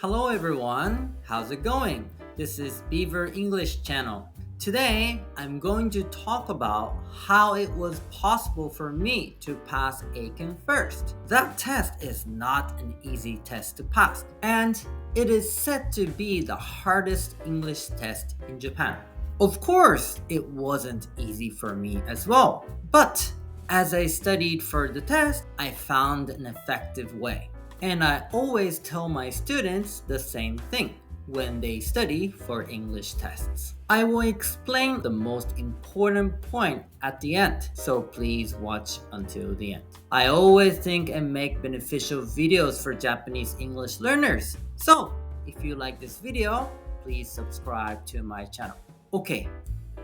Hello everyone, how's it going? This is Beaver English channel. Today, I'm going to talk about how it was possible for me to pass Aiken first. That test is not an easy test to pass, and it is said to be the hardest English test in Japan. Of course, it wasn't easy for me as well, but as I studied for the test, I found an effective way. And I always tell my students the same thing when they study for English tests. I will explain the most important point at the end, so please watch until the end. I always think and make beneficial videos for Japanese English learners. So, if you like this video, please subscribe to my channel. Okay,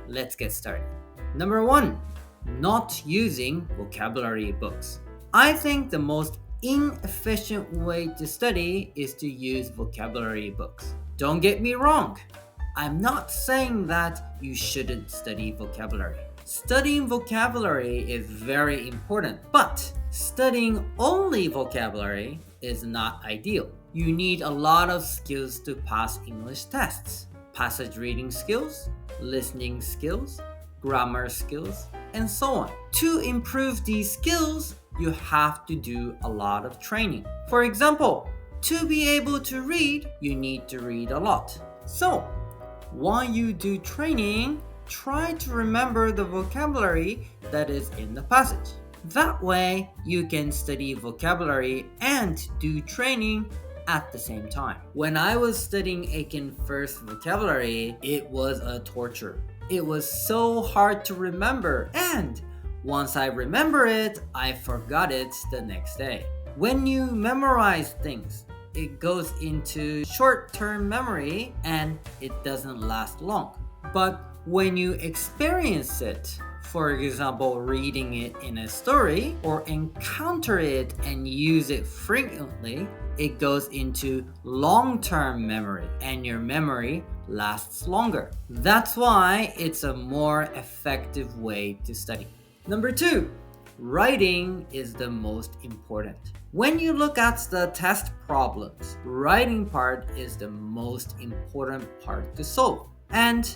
let's get started. Number 1, not using vocabulary books. I think the most inefficient way to study is to use vocabulary books. Don't get me wrong. I'm not saying that you shouldn't study vocabulary. Studying vocabulary is very important, but studying only vocabulary is not ideal. You need a lot of skills to pass English tests. Passage reading skills, listening skills, grammar skills, and so on. To improve these skills, you have to do a lot of training. For example, to be able to read, you need to read a lot. So, while you do training, try to remember the vocabulary that is in the passage. That way, you can study vocabulary and do training at the same time. When I was studying Aiken first vocabulary, it was a torture. It was so hard to remember, and once I remember it, I forgot it the next day. When you memorize things, it goes into short-term memory and it doesn't last long. But when you experience it, for example, reading it in a story or encounter it and use it frequently, it goes into long-term memory and your memory lasts longer. That's why it's a more effective way to study. Number 2, writing is the most important. When you look at the test problems, writing part is the most important part to solve. And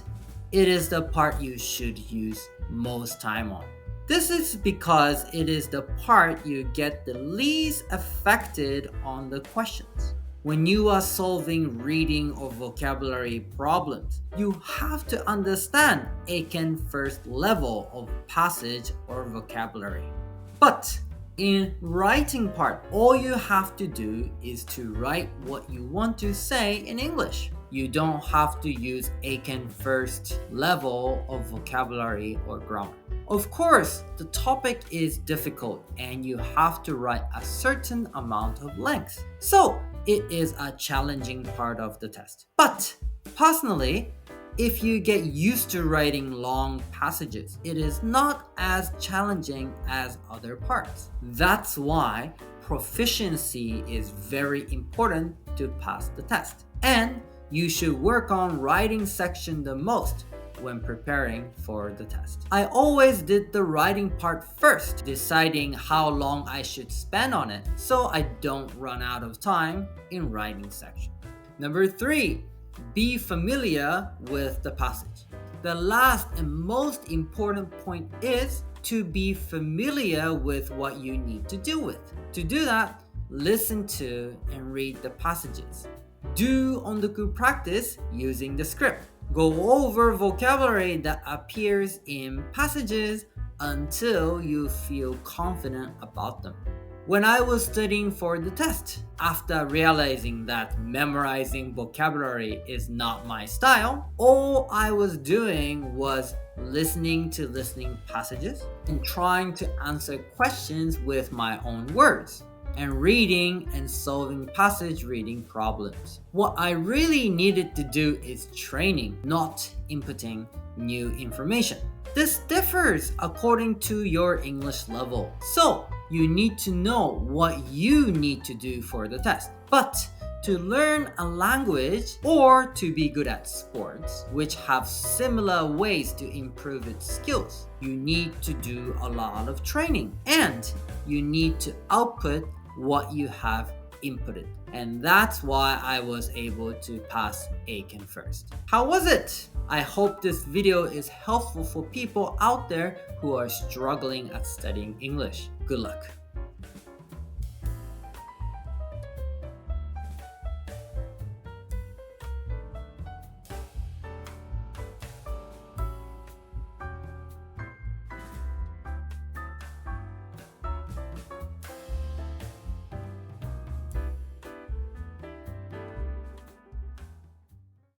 it is the part you should use most time on. This is because it is the part you get the least affected on the questions. When you are solving reading or vocabulary problems, you have to understand Aiken first level of passage or vocabulary. But in writing part, all you have to do is to write what you want to say in English. You don't have to use Aiken first level of vocabulary or grammar. Of course, the topic is difficult and you have to write a certain amount of length. So, it is a challenging part of the test. But personally, if you get used to writing long passages, it is not as challenging as other parts. That's why proficiency is very important to pass the test. And you should work on writing section the most when preparing for the test. I always did the writing part first, deciding how long I should spend on it so I don't run out of time in writing section. Number 3, be familiar with the passage. The last and most important point is to be familiar with what you need to do with. To do that, listen to and read the passages. Do on-the-go practice using the script. Go over vocabulary that appears in passages until you feel confident about them. When I was studying for the test, after realizing that memorizing vocabulary is not my style, all I was doing was listening to listening passages and trying to answer questions with my own words, and reading and solving passage reading problems. What I really needed to do is training, not inputting new information. This differs according to your English level. So, you need to know what you need to do for the test. But to learn a language or to be good at sports, which have similar ways to improve its skills, you need to do a lot of training and you need to output what you have inputted. And that's why I was able to pass ACAN first. How was it? I hope this video is helpful for people out there who are struggling at studying English. Good luck.